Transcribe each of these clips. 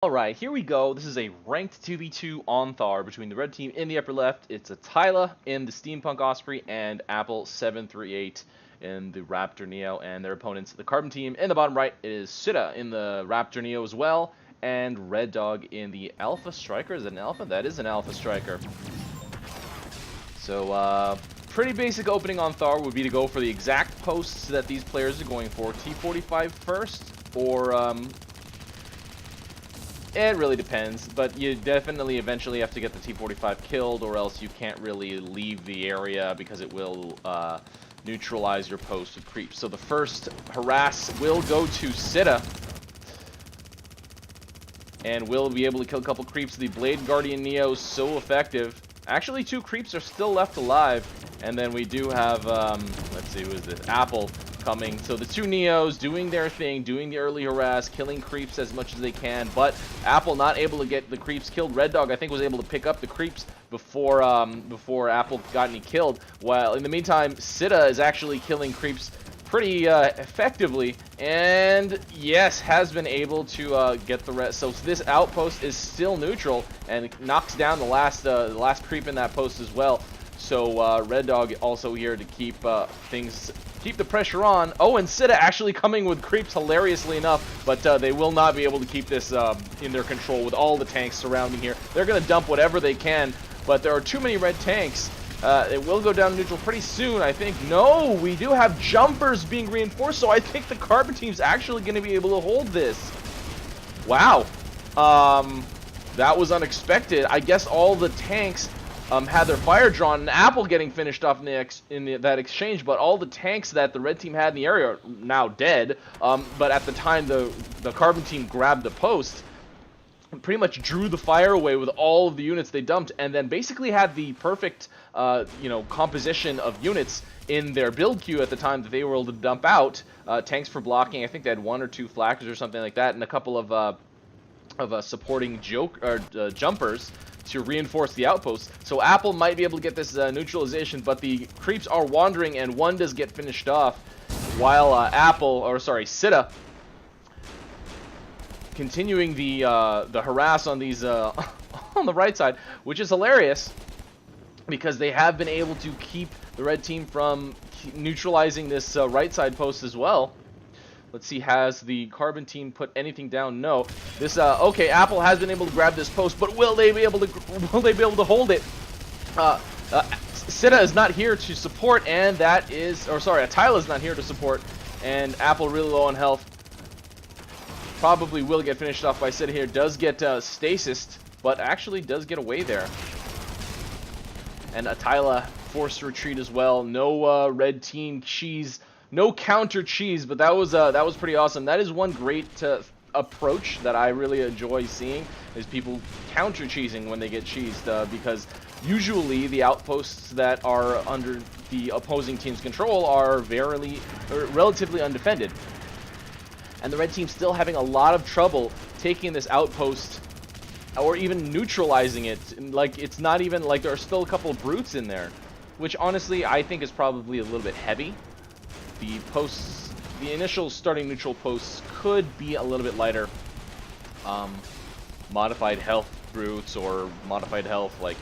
Alright, here we go. This is a ranked 2v2 on Thar between the red team in the upper left. It's Atyla in the Steampunk Osprey and Apple738 in the Raptor Neo, and their opponents, the Carbon team. In the bottom right is Sitta in the Raptor Neo as well, and ATYla in the Alpha Striker. Is it an Alpha? That is an Alpha Striker. So, pretty basic opening on Thar would be to go for the exact posts that these players are going for. T45 first, or it really depends, but you definitely eventually have to get the T45 killed, or else you can't really leave the area because it will neutralize your post with creeps. So the first harass will go to Sitta, and will be able to kill a couple creeps. The Blade Guardian Neo is so effective. Actually, 2 creeps are still left alive, and then we do have, let's see, who is this? Apple coming. So the 2 Neos doing their thing, doing the early harass, killing creeps as much as they can, but Apple not able to get the creeps killed. ATYla, I think, was able to pick up the creeps before Apple got any killed, while in the meantime, Sitta is actually killing creeps pretty effectively, and yes, has been able to get the rest. So this outpost is still neutral and knocks down the last creep in that post as well. So ATYla also here to keep the pressure on. Oh, and Sitta actually coming with creeps, hilariously enough, but they will not be able to keep this in their control with all the tanks surrounding here. They're going to dump whatever they can, but there are too many red tanks. It will go down neutral pretty soon, I think. No, we do have jumpers being reinforced, so I think the Carbon team's actually going to be able to hold this. Wow. That was unexpected. I guess all the tanks had their fire drawn, and Apple getting finished off in that exchange, but all the tanks that the red team had in the area are now dead. But at the time the Carbon team grabbed the post, pretty much drew the fire away with all of the units they dumped, and then basically had the perfect composition of units in their build queue at the time that they were able to dump out. Tanks for blocking, I think they had 1 or 2 flaggers or something like that, and a couple of supporting jumpers to reinforce the outpost. So Apple might be able to get this neutralization, but the creeps are wandering, and one does get finished off, while Sitta continuing the harass on these on the right side, which is hilarious because they have been able to keep the red team from neutralizing this right side post as well. Let's see, has the Carbon team put anything down? No. This okay, Apple has been able to grab this post, but will they be able to hold it? Sitta is not here to support, and Atyla is not here to support, and Apple really low on health. Probably will get finished off by Sitta here. Does get stasis, but actually does get away there. And Atyla forced retreat as well. No red team cheese, no counter cheese, but that was pretty awesome. That is one great approach that I really enjoy seeing, is people counter cheesing when they get cheesed, because usually the outposts that are under the opposing team's control are relatively undefended. And the red team's still having a lot of trouble taking this outpost or even neutralizing it. Like, it's not even like there are still a couple of brutes in there, which honestly I think is probably a little bit heavy. The initial starting neutral posts could be a little bit lighter. Modified health brutes, or modified health, like,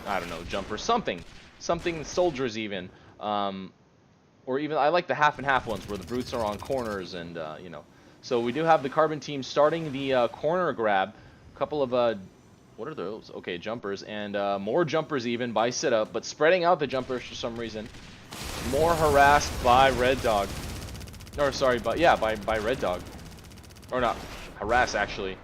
I don't know, jumpers, something soldiers even. Or even, I like the half and half ones where the brutes are on corners, and So we do have the Carbon team starting the corner grab. A couple of what are those? Okay, jumpers, and more jumpers even by Sitta, but spreading out the jumpers for some reason. More harassed by ATYla. Or sorry, by ATYla. Or not harass, actually.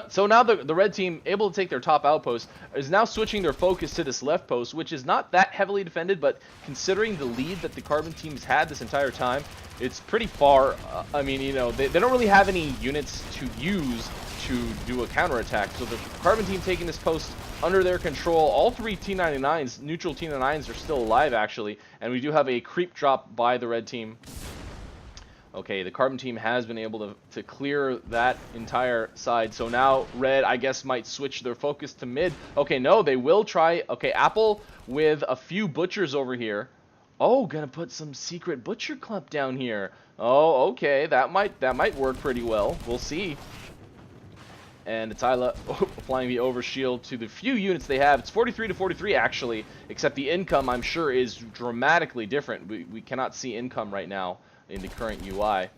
So now the red team, able to take their top outpost, is now switching their focus to this left post, which is not that heavily defended, but considering the lead that the Carbon team's had this entire time, it's pretty far. I mean, they don't really have any units to use to do a counterattack, so the Carbon team taking this post under their control. All 3 T99s, neutral T99s, are still alive, actually, and we do have a creep drop by the red team. Okay, the Carbon team has been able to clear that entire side. So now red, I guess, might switch their focus to mid. Okay, no, they will try. Okay, Apple with a few butchers over here. Oh, gonna put some secret butcher clump down here. Oh, okay, that might work pretty well. We'll see. And Atyla applying the overshield to the few units they have. It's 43 to 43 actually, except the income I'm sure is dramatically different. We cannot see income right now in the current UI.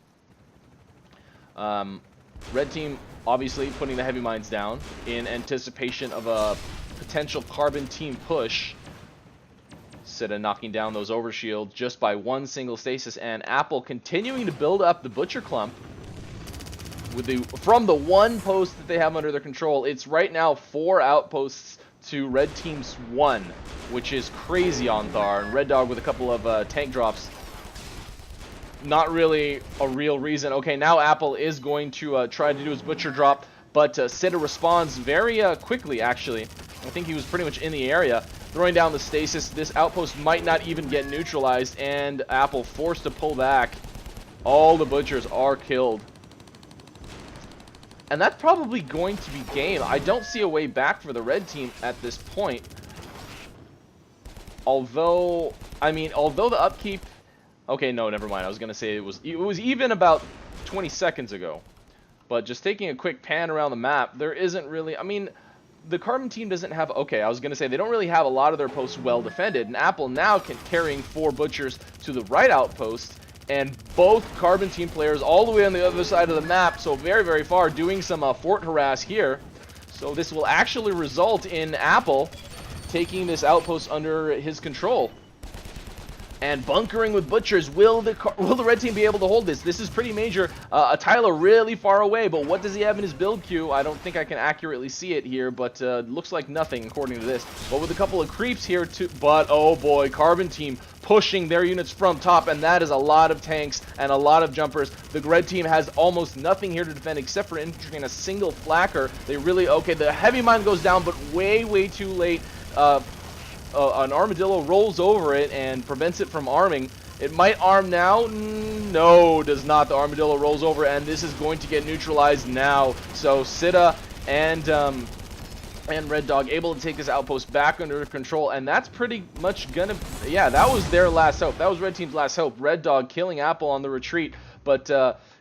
Red team obviously putting the heavy mines down in anticipation of a potential carbon team push. Sitta knocking down those overshields just by one single stasis, and Apple continuing to build up the butcher clump with from the one post that they have under their control. It's right now 4 outposts to red team's 1, which is crazy on Thar. And Red Dog with a couple of tank drops. Not really a real reason. Okay, now Apple is going to try to do his butcher drop, but Sitta responds very quickly, actually. I think he was pretty much in the area, throwing down the stasis. This outpost might not even get neutralized, and Apple forced to pull back. All the butchers are killed. And that's probably going to be game. I don't see a way back for the red team at this point. Although the upkeep... Okay, no, never mind. I was going to say it was even about 20 seconds ago. But just taking a quick pan around the map, there isn't really... I mean, the Carbon team doesn't have... Okay, I was going to say they don't really have a lot of their posts well defended. And Apple now carrying 4 butchers to the right outpost. And both Carbon team players all the way on the other side of the map, so very, very far, doing some fort harass here. So this will actually result in Apple taking this outpost under his control. And bunkering with butchers. Will the red team be able to hold this? This is pretty major. Atyla really far away, but what does he have in his build queue? I don't think I can accurately see it here, but looks like nothing according to this. But with a couple of creeps here too. But oh boy, Carbon team pushing their units from top, and that is a lot of tanks and a lot of jumpers. The red team has almost nothing here to defend except for entering a single flacker. They really... Okay, the heavy mine goes down, but way, way too late. An armadillo rolls over it and prevents it from arming. It might arm now. No, does not. The armadillo rolls over, and this is going to get neutralized now. So Sitta and Red Dog able to take this outpost back under control, and that's pretty much gonna... Yeah, that was their last hope. That was Red Team's last hope. Red Dog killing Apple on the retreat, but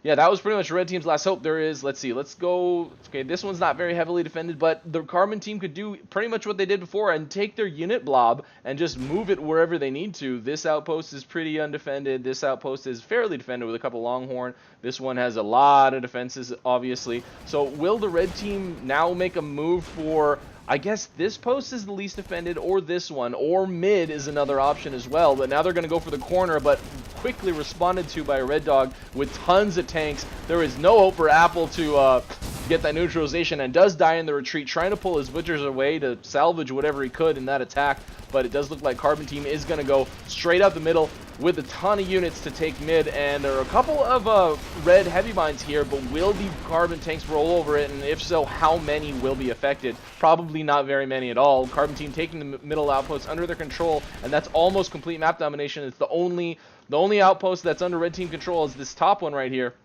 yeah, that was pretty much Red Team's last hope. There is... Let's see. Let's go... Okay, this one's not very heavily defended, but the Carbon team could do pretty much what they did before and take their unit blob and just move it wherever they need to. This outpost is pretty undefended. This outpost is fairly defended with a couple Longhorn. This one has a lot of defenses, obviously. So will the Red Team now make a move for... I guess this post is the least defended, or this one, or mid is another option as well. But now they're going to go for the corner, but quickly responded to by Red Dog with tons of tanks. There is no hope for Apple to get that neutralization, and does die in the retreat, trying to pull his butchers away to salvage whatever he could in that attack. But it does look like Carbon team is going to go straight up the middle with a ton of units to take mid, and there are a couple of red heavy mines here, but will the Carbon tanks roll over it, and if so, how many will be affected? Probably not very many at all. Carbon team taking the middle outposts under their control, and that's almost complete map domination. It's the only outpost that's under red team control is this top one right here,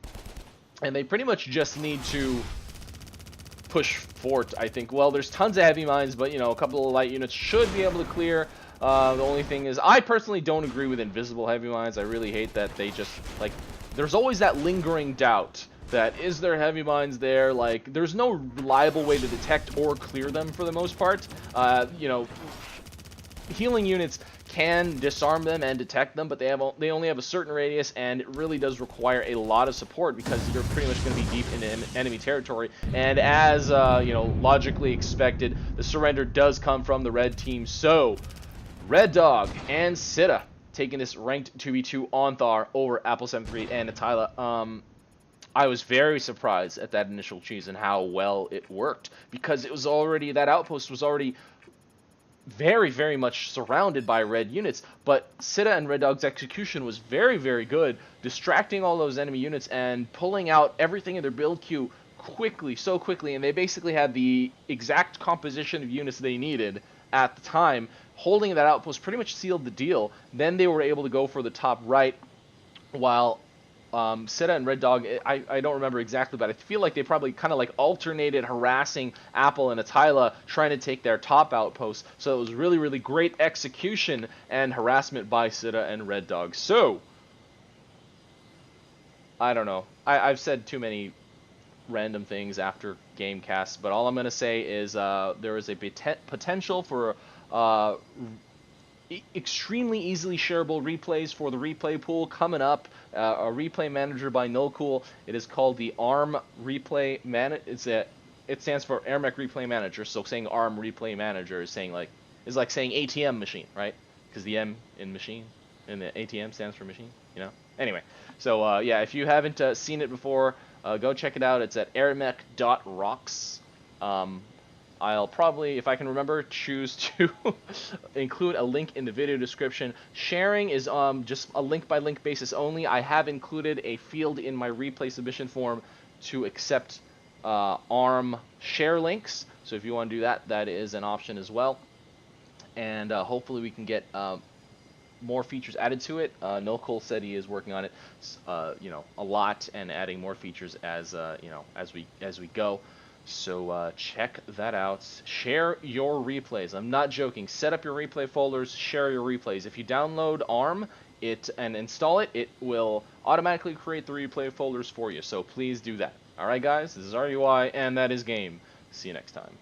and they pretty much just need to push fort, I think. Well, there's tons of heavy mines, but you know, a couple of light units should be able to clear. The only thing is, I personally don't agree with invisible heavy mines. I really hate that they just, like, there's always that lingering doubt that, is there heavy mines there? Like, there's no reliable way to detect or clear them for the most part. You know, healing units can disarm them and detect them, but they only have a certain radius, and it really does require a lot of support because you're pretty much going to be deep into enemy territory. And as you know, logically expected, the surrender does come from the red team. So Red Dog and Sitta taking this ranked 2v2 on Thar over Apple738 and Atyla. I was very surprised at that initial cheese and how well it worked, because it was already, that outpost was already very, very much surrounded by red units, but Sitta and Red Dog's execution was very, very good, distracting all those enemy units and pulling out everything in their build queue quickly, so quickly, and they basically had the exact composition of units they needed at the time. Holding that outpost pretty much sealed the deal. Then they were able to go for the top right, while Sitta and Red Dog, I don't remember exactly, but I feel like they probably kind of like alternated harassing Apple and Atyla, trying to take their top outpost. So it was really, really great execution and harassment by Sitta and Red Dog. So, I don't know. I've said too many random things after game casts, but all I'm going to say is there is a potential for extremely easily shareable replays for the replay pool coming up. A replay manager by NoCool. It is called the ARM Replay Manager. It stands for AirMech Replay Manager. So saying ARM Replay Manager is like saying ATM machine, right? Because the M in machine and the ATM stands for machine. You know. Anyway, so yeah, if you haven't seen it before, go check it out. It's at airmech.rocks. I'll probably, if I can remember, choose to include a link in the video description. Sharing is just a link-by-link basis only. I have included a field in my replay submission form to accept ARM share links. So if you want to do that, that is an option as well. And hopefully we can get more features added to it. NoCool said he is working on it, a lot, and adding more features as as we go. So check that out. Share your replays. I'm not joking. Set up your replay folders. Share your replays. If you download ARM and install it, it will automatically create the replay folders for you. So please do that. All right, guys. This is RUI, and that is game. See you next time.